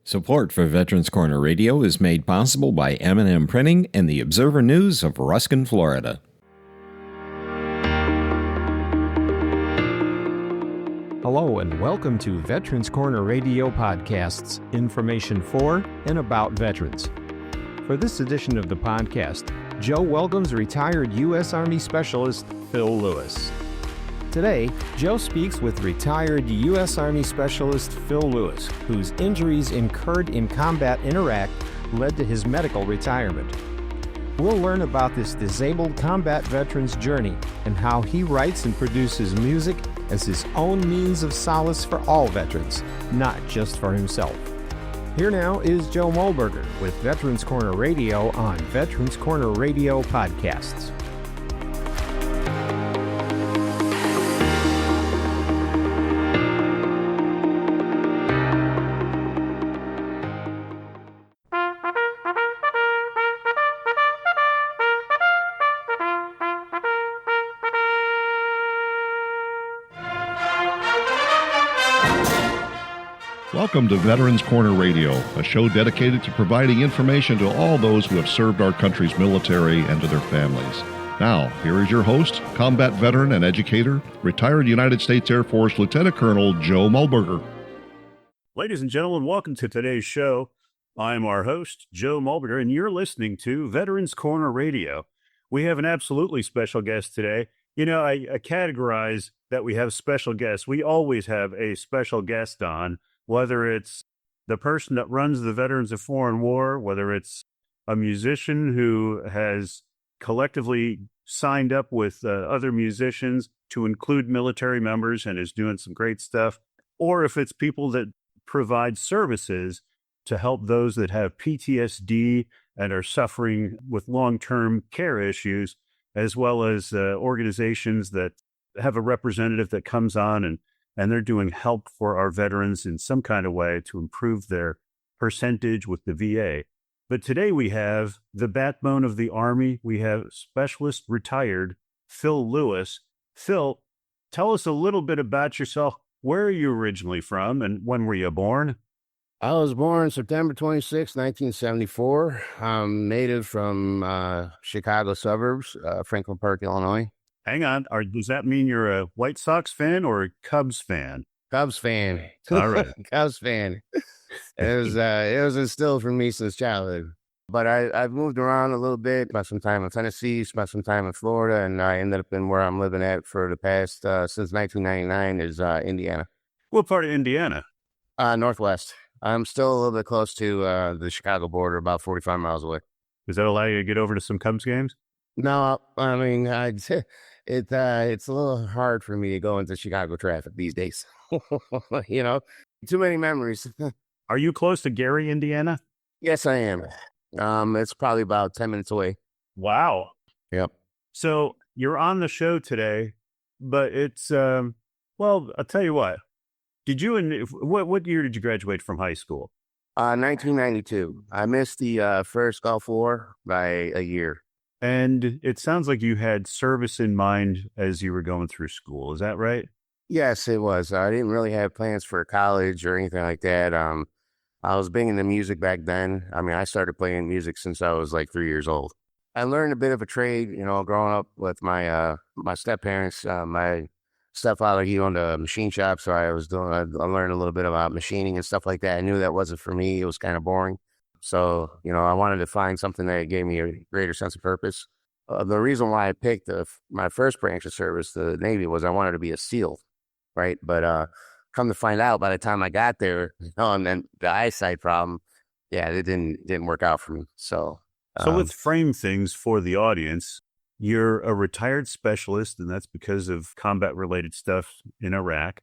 Support for Veterans Corner Radio is made possible by M&M Printing and the Observer News of Ruskin, Florida. Hello and welcome to Veterans Corner Radio Podcasts, information for and about veterans. For this edition of the podcast, Joe welcomes retired U.S. Army Specialist Phil Lewis. Today, Joe speaks with retired U.S. Army Specialist Phil Lewis, whose injuries incurred in combat in Iraq led to his medical retirement. We'll learn about this disabled combat veteran's journey and how he writes and produces music as his own means of solace for all veterans, not just for himself. Here now is Joe Mulberger with Veterans Corner Radio on Veterans Corner Radio Podcasts. Welcome to Veterans Corner Radio, a show dedicated to providing information to all those who have served our country's military and to their families. Now, here is your host, combat veteran and educator, retired United States Air Force Lieutenant Colonel Joe Mulberger. Ladies and gentlemen, welcome to today's show. I'm our host, Joe Mulberger, and you're listening to Veterans Corner Radio. We have an absolutely special guest today. You know, I categorize that we have special guests. We always have a special guest on, whether it's the person that runs the Veterans of Foreign War, whether it's a musician who has collectively signed up with other musicians to include military members and is doing some great stuff, or if it's people that provide services to help those that have PTSD and are suffering with long-term care issues, as well as organizations that have a representative that comes on and they're doing help for our veterans in some kind of way to improve their percentage with the VA. But today we have the backbone of the Army. We have Specialist Retired Phil Lewis. Phil, tell us a little bit about yourself. Where are you originally from and when were you born? I was born September 26, 1974. I'm native from Chicago suburbs, Franklin Park, Illinois. Hang on. Does that mean you're a White Sox fan or a Cubs fan? Cubs fan. All right. Cubs fan. It was instilled from me since childhood. But I've moved around a little bit, spent some time in Tennessee, spent some time in Florida, and I ended up in where I'm living at for the past, since 1999 is Indiana. What part of Indiana? Northwest. I'm still a little bit close to the Chicago border, about 45 miles away. Does that allow you to get over to some Cubs games? No, I mean, it's a little hard for me to go into Chicago traffic these days. You know, too many memories. Are you close to Gary, Indiana? Yes, I am. It's probably about 10 minutes away. Wow. Yep. So you're on the show today, but it's, well, I'll tell you what. What year did you graduate from high school? 1992. I missed the first Gulf War by a year. And it sounds like you had service in mind as you were going through school. Is that right? Yes, it was. I didn't really have plans for college or anything like that. I was big into music back then. I mean, I started playing music since I was like 3 years old. I learned a bit of a trade, you know, growing up with my step-parents. My stepfather, he owned a machine shop, so I learned a little bit about machining and stuff like that. I knew that wasn't for me. It was kind of boring. So, you know, I wanted to find something that gave me a greater sense of purpose. The reason why I picked my first branch of service, the Navy, was I wanted to be a SEAL, right? But come to find out, by the time I got there, you know, and then the eyesight problem, yeah, it didn't work out for me. So let's frame things for the audience. You're a retired specialist, and that's because of combat-related stuff in Iraq.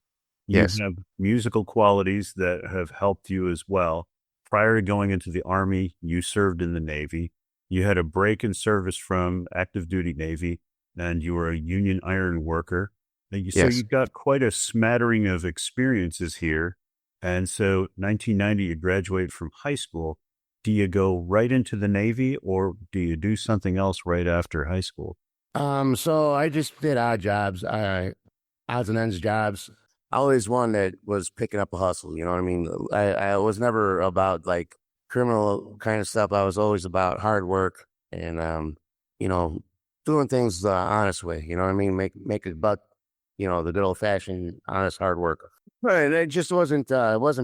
You Yes. have musical qualities that have helped you as well. Prior to going into the Army, you served in the Navy. You had a break in service from active duty Navy, and you were a union iron worker. So Yes. you've got quite a smattering of experiences here. And so 1990, you graduate from high school. Do you go right into the Navy or do you do something else right after high school? So I just did odd jobs, odds and ends jobs. always one that was picking up a hustle. You know what I mean? I was never about like criminal kind of stuff. I was always about hard work and, you know, doing things the honest way. You know what I mean? Make a buck, the good old fashioned honest hard work. But it just it wasn't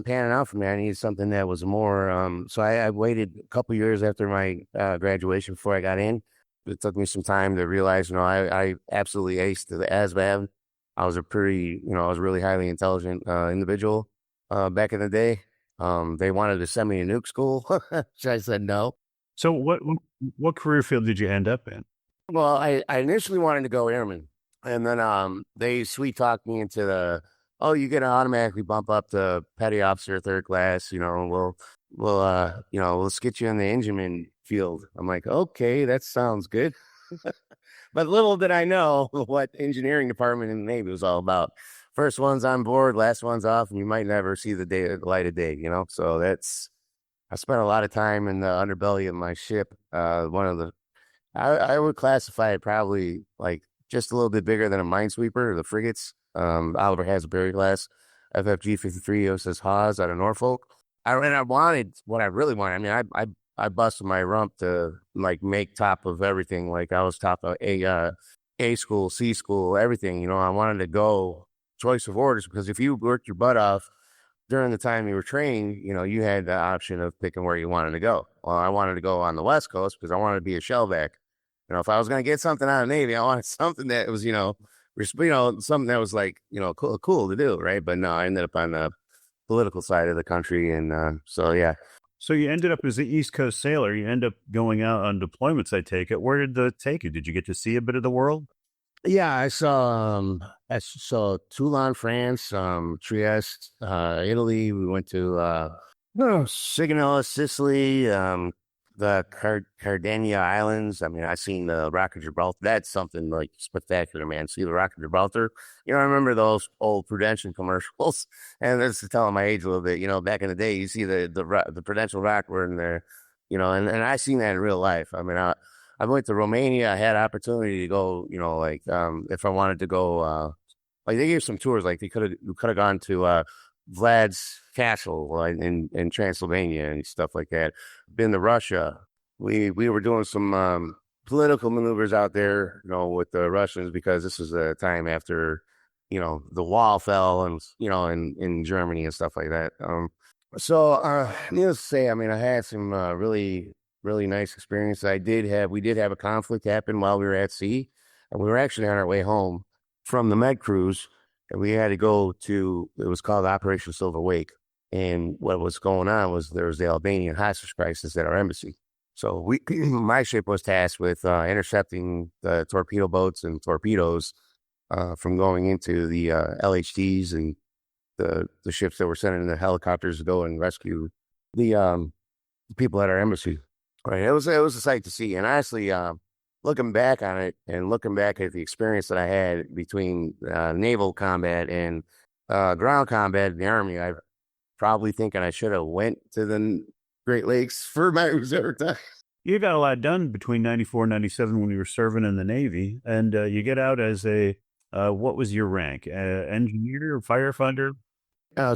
panning out for me. I needed something that was more. So I waited a couple years after my graduation before I got in. It took me some time to realize, I absolutely aced the ASVAB. I was I was a really highly intelligent individual back in the day. They wanted to send me to nuke school, so I said no. So what career field did you end up in? Well, I initially wanted to go airman, and then they sweet talked me into you get to automatically bump up to petty officer 3rd class. Let's get you in the engineman field. I'm like, okay, that sounds good. But little did I know what engineering department in the Navy was all about. First one's on board, last one's off, and you might never see the light of day, So I spent a lot of time in the underbelly of my ship. I would classify it probably like just a little bit bigger than a minesweeper, the frigates. Oliver Hasbury class, FFG 53 USS Hawes out of Norfolk. I wanted what I really wanted. I mean, I busted my rump to like make top of everything. Like I was top of A school, C school, everything. I wanted to go choice of orders because if you worked your butt off during the time you were training, you had the option of picking where you wanted to go. Well, I wanted to go on the West Coast because I wanted to be a shellback. If I was going to get something out of the Navy, I wanted something that was, something that was like, cool to do, right? But no, I ended up on the political side of the country, and so yeah. So you ended up as the East Coast sailor. You end up going out on deployments, I take it. Where did that take you? Did you get to see a bit of the world? Yeah, I saw Toulon, France, Trieste, Italy. We went to Sigonella, Sicily, the Cardennia Islands. I mean, I seen the Rock of Gibraltar. That's something like spectacular, man. See the Rock of Gibraltar. I remember those old Prudential commercials, and this is telling my age a little bit. Back in the day, you see the Prudential Rock were in there, and I seen that in real life. I mean, I went to Romania. I had opportunity to go, if I wanted to go, like they gave some tours, like they could have gone to Vlad's castle in Transylvania and stuff like that. Been to Russia. We were doing some political maneuvers out there, with the Russians because this was a time after, the wall fell and, in Germany and stuff like that. So needless to say, I mean, I had some really, really nice experiences. We did have a conflict happen while we were at sea, and we were actually on our way home from the med cruise. And we had to go to, it was called Operation Silver Wake. And what was going on was there was the Albanian hostage crisis at our embassy. So my ship was tasked with intercepting the torpedo boats and torpedoes from going into the LHTs and the ships that were sending the helicopters to go and rescue the people at our embassy. Right. It was a sight to see. And honestly, looking back on it and looking back at the experience that I had between naval combat and ground combat in the Army, I probably thinking I should have went to the Great Lakes for my reserve time. You got a lot done between 94 and 97 when you were serving in the Navy, and you get out as what was your rank? Engineer or firefighter?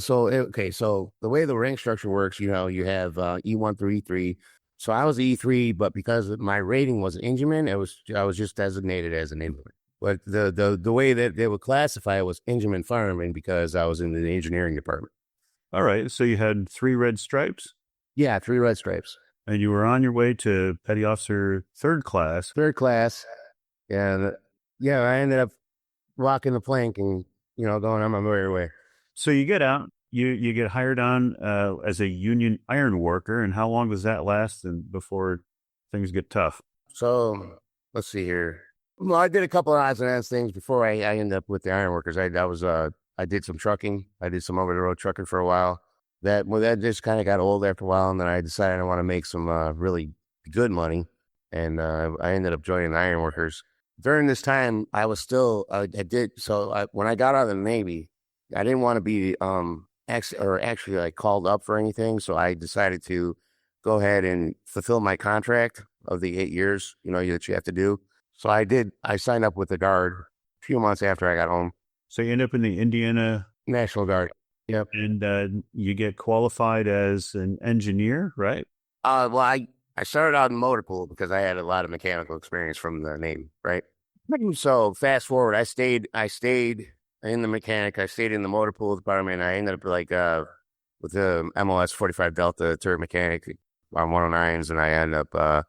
So the way the rank structure works, you have E1 through E3. So I was E3, but because my rating was engineman, I was just designated as an engineman. But the way that they would classify it was engineman fireman because I was in the engineering department. All right. So you had 3 red stripes? Yeah, 3 red stripes. And you were on your way to Petty Officer 3rd class. 3rd class. And I ended up walking the plank and, going on my merry way. So you get out. You get hired on as a union iron worker, and how long does that last and before things get tough? So let's see here. Well, I did a couple of odds and ends things before I ended up with the iron workers. I did some trucking. I did some over the road trucking for a while. That just kind of got old after a while, and then I decided I want to make some really good money, and I ended up joining the iron workers. During this time, I was still when I got out of the Navy, I didn't want to be actually like called up for anything. So I decided to go ahead and fulfill my contract of the 8 years, that you have to do. So I did. I signed up with the Guard a few months after I got home. So you end up in the Indiana National Guard. Yep. And you get qualified as an engineer, right? Well, I started out in motor pool because I had a lot of mechanical experience from the Navy, right? So fast forward, I stayed in the mechanic. I stayed in the motor pool department. I ended up with the MOS 45 Delta turret mechanic on 109s, and I ended up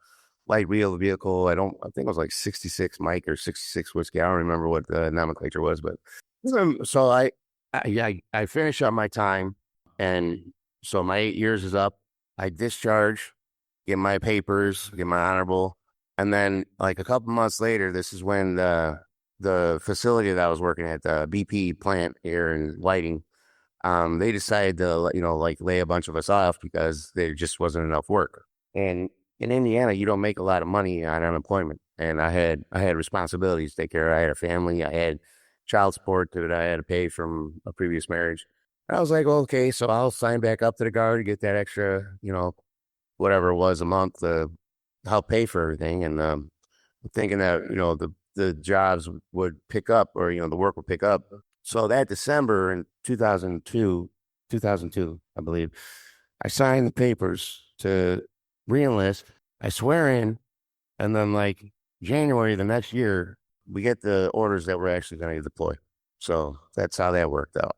light wheel vehicle. I think it was like 66 Mike or 66 whiskey. I don't remember what the nomenclature was, but so I finish up my time, and so my 8 years is up. I discharge, get my papers, get my honorable, and then like a couple months later, this is when the facility that I was working at, the BP plant here in Lighting, they decided to like lay a bunch of us off because there just wasn't enough work. And in Indiana, you don't make a lot of money on unemployment, and I had responsibilities to take care of. I had a family, I had child support that I had to pay from a previous marriage. I was like, well, okay, so I'll sign back up to the Guard to get that extra, whatever it was a month to help pay for everything. And thinking that, the jobs would pick up, or, the work would pick up. So that December in 2002, I believe, I signed the papers to reenlist. I swear in, and then like January the next year, we get the orders that we're actually going to deploy. So that's how that worked out.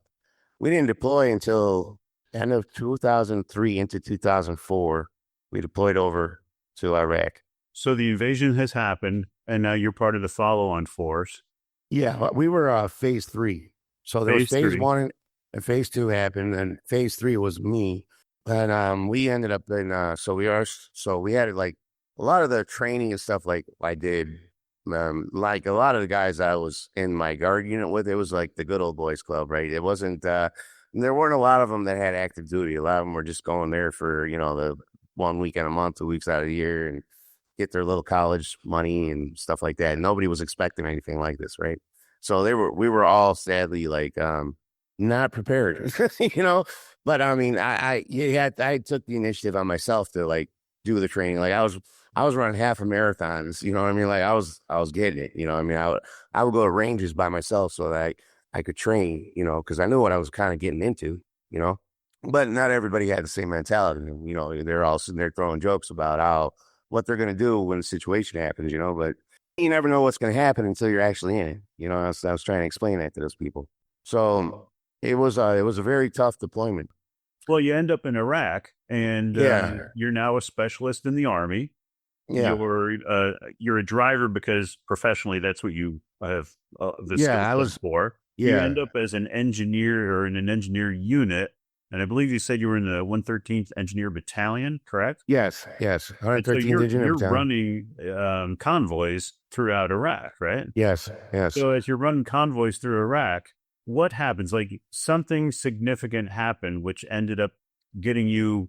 We didn't deploy until end of 2003 into 2004. We deployed over to Iraq. So the invasion has happened, and now you're part of the follow-on force. Yeah, we were phase 3. So there was phase 1 and phase 2 happened, and phase 3 was me. And we ended up in, so we had like a lot of the training and stuff like I did. Like a lot of the guys I was in my Guard unit with, it was like the good old boys club, right? It wasn't, there weren't a lot of them that had active duty. A lot of them were just going there for, the 1 weekend a month, 2 weeks out of the year, and get their little college money and stuff like that. Nobody was expecting anything like this, right? So we were all sadly like, not prepared, but I mean, I took the initiative on myself to like do the training. Like I was running half a marathons, you know what I mean? Like I was getting it, I mean, I would go to ranges by myself so that I could train, because I knew what I was kind of getting into, but not everybody had the same mentality. They're all sitting there throwing jokes about what they're going to do when the situation happens, but you never know what's going to happen until you're actually in it. I was trying to explain that to those people. So it was a very tough deployment. Well, you end up in Iraq, and you're now a specialist in the Army. Yeah. You're a driver because professionally that's what you have the skills for. Yeah. You end up as an engineer or in an engineer unit, and I believe you said you were in the 113th Engineer Battalion, correct? Yes. 113th so Engineer you're Battalion. running convoys throughout Iraq, right? Yes. So as you're running convoys through Iraq, what happens? Like something significant happened, which ended up getting you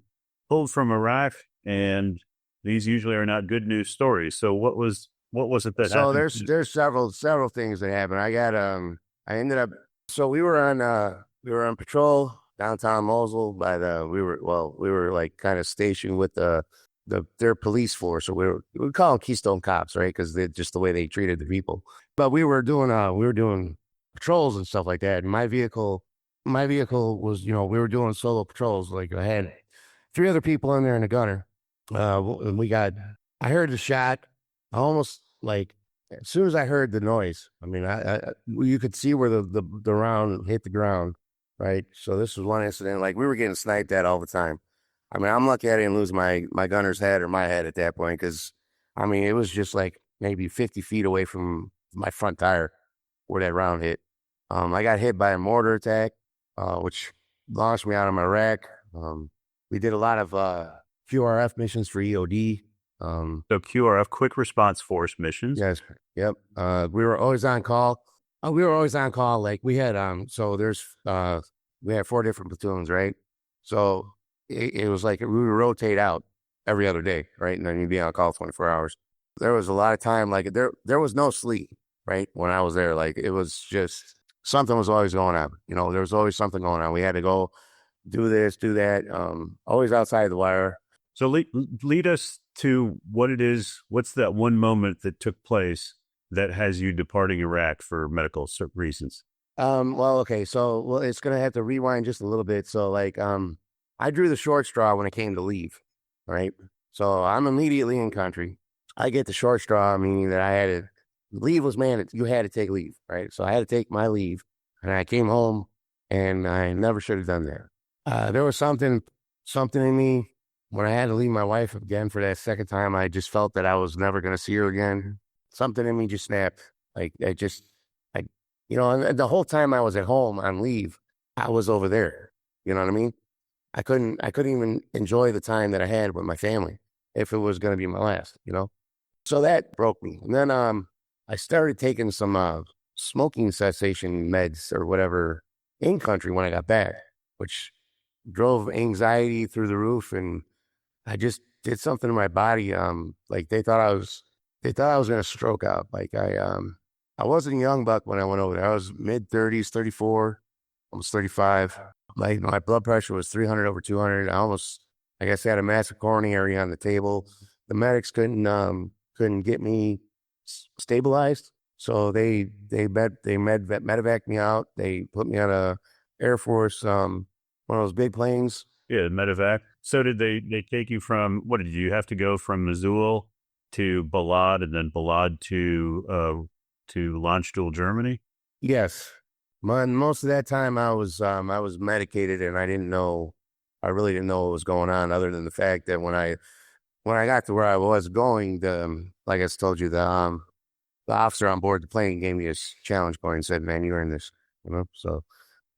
pulled from Iraq, and these usually are not good news stories. So what was it that happened? So there's several things that happened. I ended up, so we were on patrol downtown Mosul we were like kind of stationed with their police force, or we call them Keystone Cops, right? Because they're just the way they treated the people. But we were doing patrols and stuff like that. And my vehicle was, we were doing solo patrols. Like I had 3 other people in there and a gunner. I heard the shot. I almost like, as soon as I heard the noise, I mean, you could see where the round hit the ground, right? So this was one incident. Like we were getting sniped at all the time. I mean, I'm lucky I didn't lose my gunner's head or my head at that point, because I mean, it was just like maybe 50 feet away from my front tire where that round hit. I got hit by a mortar attack, which launched me out of Iraq. We did a lot of QRF missions for EOD. So QRF, Quick Response Force missions. Yes. Yep. We were always on call. Like we had, we had 4 different platoons, right? So it was like we would rotate out every other day, right? And then you'd be on call 24 hours. There was a lot of time, like there was no sleep, right? When I was there, like it was just, something was always going on. There was always something going on. We had to go do this, do that, always outside the wire. So lead us to what it is. What's that one moment that took place that has you departing Iraq for medical reasons? Well, okay, so it's gonna have to rewind just a little bit. So like I drew the short straw when it came to leave, right? So I'm immediately in country. I get the short straw, meaning that I had to leave was mandatory. You had to take leave, right? So I had to take my leave, and I came home, and I never should have done that. There was something in me when I had to leave my wife again for that second time. I just felt that I was never going to see her again. Something in me just snapped. Like I, and the whole time I was at home on leave, I was over there. You know what I mean? I couldn't even enjoy the time that I had with my family if it was going to be my last. So that broke me. And then I started taking some smoking cessation meds or whatever in country when I got back, which drove anxiety through the roof, and I just did something to my body. Like they thought I was gonna stroke out. Like I wasn't a young buck when I went over there. I was mid-30s, 34, almost 35. My blood pressure was 300 over 200. I guess, had a massive coronary on the table. The medics couldn't get me stabilized, so they medevaced me out. They put me on a Air Force one of those big planes. Yeah, medevac. So did they take you from, what did you have to go from Missoula to Balad and then Balad to Landstuhl, Germany? Yes. Most of that time I was medicated, and I really didn't know what was going on, other than the fact that when I got to where I was going, like I told you, the officer on board the plane gave me a challenge point and said, "Man, you earned this." So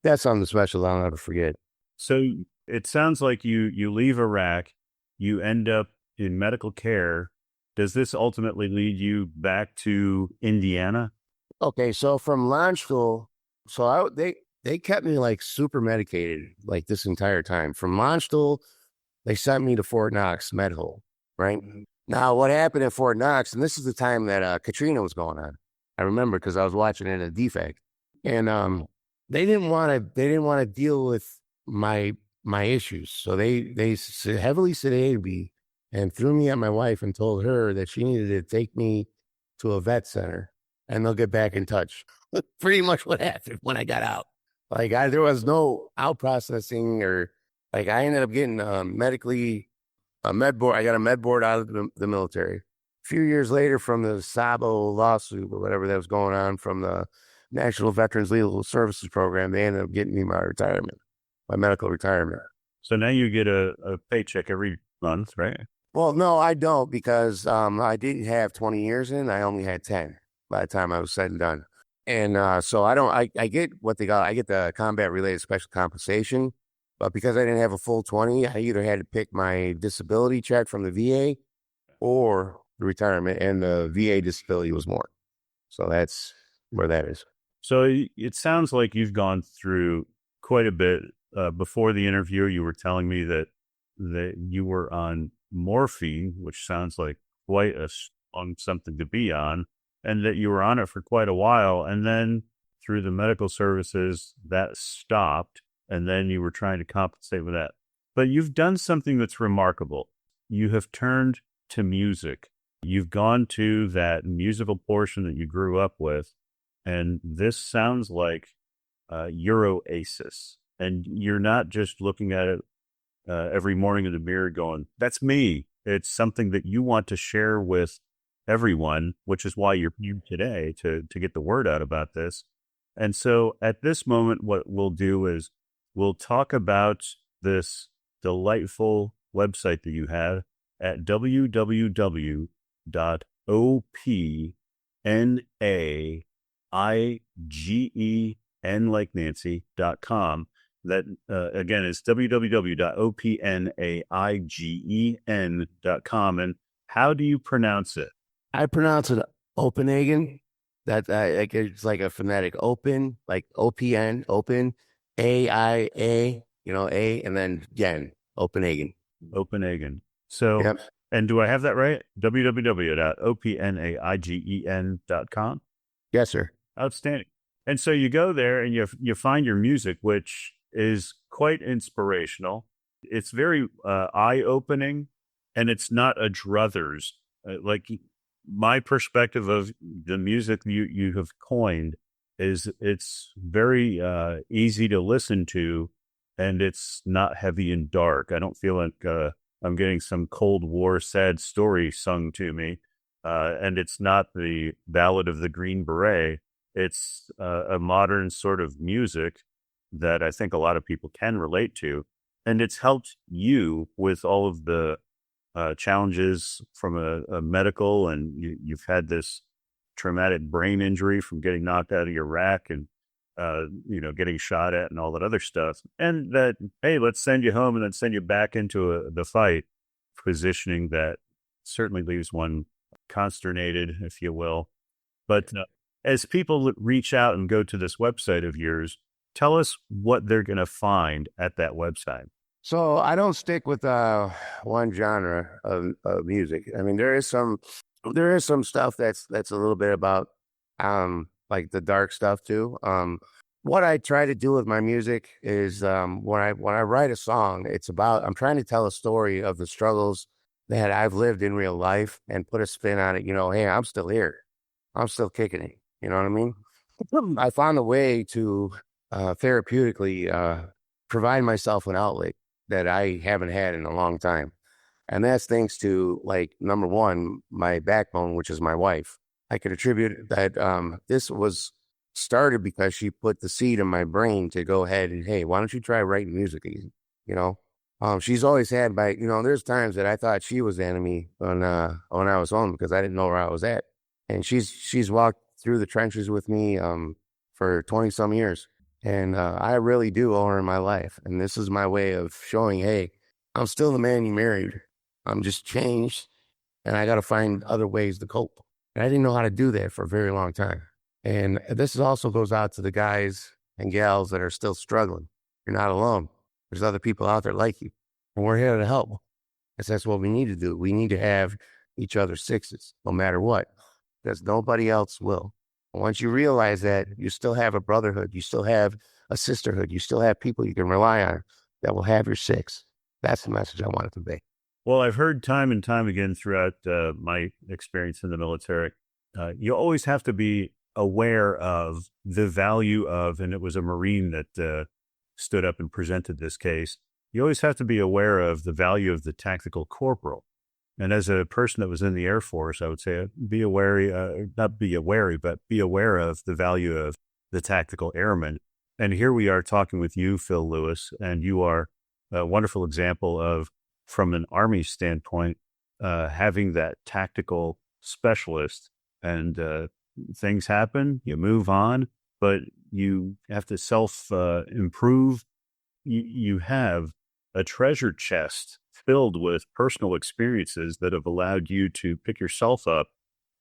that's something special I'll never forget. So it sounds like you leave Iraq, you end up in medical care. Does this ultimately lead you back to Indiana? Okay, so from Landstuhl, they kept me like super medicated like this entire time. From Landstuhl, they sent me to Fort Knox Med Hole, right? Now, what happened at Fort Knox, and this is the time that Katrina was going on. I remember because I was watching it at DFAC, and they didn't want to deal with my issues, so they heavily sedated me and threw me at my wife and told her that she needed to take me to a vet center and they'll get back in touch. Pretty much what happened when I got out. Like there was no out processing, or like I ended up getting a med board. I got a med board out of the military. A few years later, from the Sabo lawsuit or whatever that was going on from the National Veterans Legal Services Program, they ended up getting me my medical retirement. So now you get a paycheck every month, right? Well, no, I don't, because I didn't have 20 years in. I only had 10 by the time I was said and done. And so I don't, I get what they got. I get the combat related special compensation, but because I didn't have a full 20, I either had to pick my disability check from the VA or the retirement, and the VA disability was more. So that's where that is. So it sounds like you've gone through quite a bit. Before the interview, you were telling me that you were on morphine, which sounds like quite something to be on, and that you were on it for quite a while. And then through the medical services, that stopped, and then you were trying to compensate with that. But you've done something that's remarkable. You have turned to music. You've gone to that musical portion that you grew up with, and this sounds like your oasis. And you're not just looking at it every morning in the mirror going, "That's me." It's something that you want to share with everyone, which is why you're here today, to get the word out about this. And so at this moment, what we'll do is we'll talk about this delightful website that you have at www.opnaigen like Nancy.com. That, again, is www.opnaigen.com. And how do you pronounce it? I pronounce it Openhagen. That it's like a phonetic open, like OPN, open, AIA, A, and then gen, Openhagen. Openhagen. So, yep. And do I have that right? www.opnaigen.com? Yes, sir. Outstanding. And so you go there and you find your music, which is quite inspirational. It's very eye-opening, and it's not a druthers. Like my perspective of the music you have coined is it's very easy to listen to, and it's not heavy and dark. I don't feel like I'm getting some Cold War sad story sung to me. And it's not the Ballad of the Green Beret. It's a modern sort of music that I think a lot of people can relate to. And it's helped you with all of the challenges from a medical, and you've had this traumatic brain injury from getting knocked out of your rack and, getting shot at and all that other stuff. And that, hey, let's send you home and then send you back into the fight, positioning that certainly leaves one consternated, if you will. But as people reach out and go to this website of yours, tell us what they're going to find at that website. So I don't stick with one genre of music. I mean, there is some stuff that's a little bit about like the dark stuff too. What I try to do with my music is when I write a song, I'm trying to tell a story of the struggles that I've lived in real life and put a spin on it. Hey, I'm still here. I'm still kicking it. You know what I mean? I found a way to therapeutically provide myself an outlet that I haven't had in a long time. And that's thanks to, like, number one, my backbone, which is my wife. I could attribute that this was started because she put the seed in my brain to go ahead and, hey, why don't you try writing music again? She's always had there's times that I thought she was the enemy when I was home because I didn't know where I was at. And she's walked through the trenches with me for 20 some years. And I really do owe her in my life. And this is my way of showing, hey, I'm still the man you married. I'm just changed. And I got to find other ways to cope. And I didn't know how to do that for a very long time. And this also goes out to the guys and gals that are still struggling. You're not alone. There's other people out there like you. And we're here to help. Because that's what we need to do. We need to have each other's sixes, no matter what. Because nobody else will. And once you realize that, you still have a brotherhood. You still have a sisterhood. You still have people you can rely on that will have your six. That's the message I wanted to convey. Well, I've heard time and time again throughout my experience in the military, you always have to be aware of the value of, and it was a Marine that stood up and presented this case, you always have to be aware of the value of the tactical corporal. And as a person that was in the Air Force, I would say be aware, not be wary, but be aware of the value of the tactical airman. And here we are talking with you, Phil Lewis, and you are a wonderful example of, from an Army standpoint, having that tactical specialist. And things happen, you move on, but you have to self-improve. You have a treasure chest filled with personal experiences that have allowed you to pick yourself up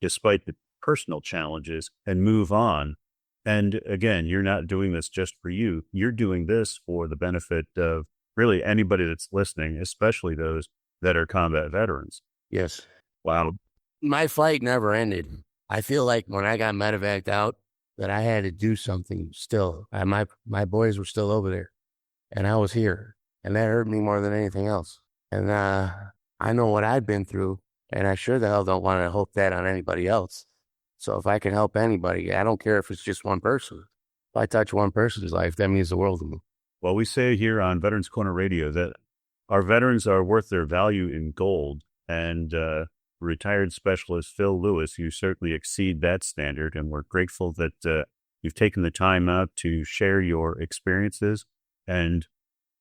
despite the personal challenges and move on. And again, you're not doing this just for you. You're doing this for the benefit of really anybody that's listening, especially those that are combat veterans. Yes. Wow. My fight never ended. I feel like when I got medevaced out, that I had to do something still. My boys were still over there, and I was here, and that hurt me more than anything else. And I know what I've been through, and I sure the hell don't want to hope that on anybody else. So if I can help anybody, I don't care if it's just one person. If I touch one person's life, that means the world to me. Well, we say here on Veterans Corner Radio that our veterans are worth their value in gold, and retired specialist Phil Lewis, you certainly exceed that standard, and we're grateful that you've taken the time out to share your experiences, and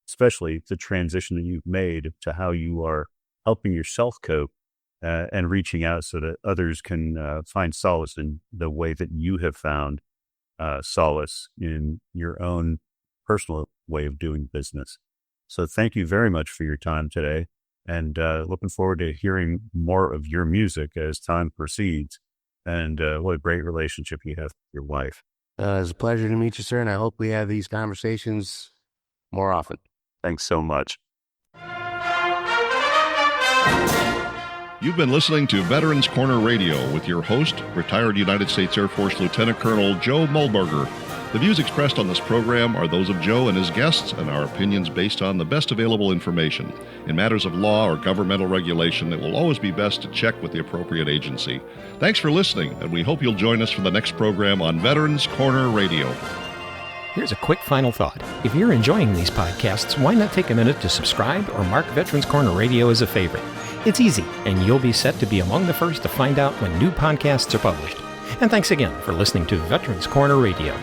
especially the transition that you've made to how you are helping yourself cope and reaching out so that others can find solace in the way that you have found solace in your own personal way of doing business. So thank you very much for your time today, and looking forward to hearing more of your music as time proceeds. And what a great relationship you have with your wife. It's a pleasure to meet you, sir, and I hope we have these conversations more often. Thanks so much. You've been listening to Veterans Corner Radio with your host, retired United States Air Force Lieutenant Colonel Joe Mulberger. The views expressed on this program are those of Joe and his guests and our opinions based on the best available information. In matters of law or governmental regulation, it will always be best to check with the appropriate agency. Thanks for listening, and we hope you'll join us for the next program on Veterans Corner Radio. Here's a quick final thought. If you're enjoying these podcasts, why not take a minute to subscribe or mark Veterans Corner Radio as a favorite? It's easy, and you'll be set to be among the first to find out when new podcasts are published. And thanks again for listening to Veterans Corner Radio.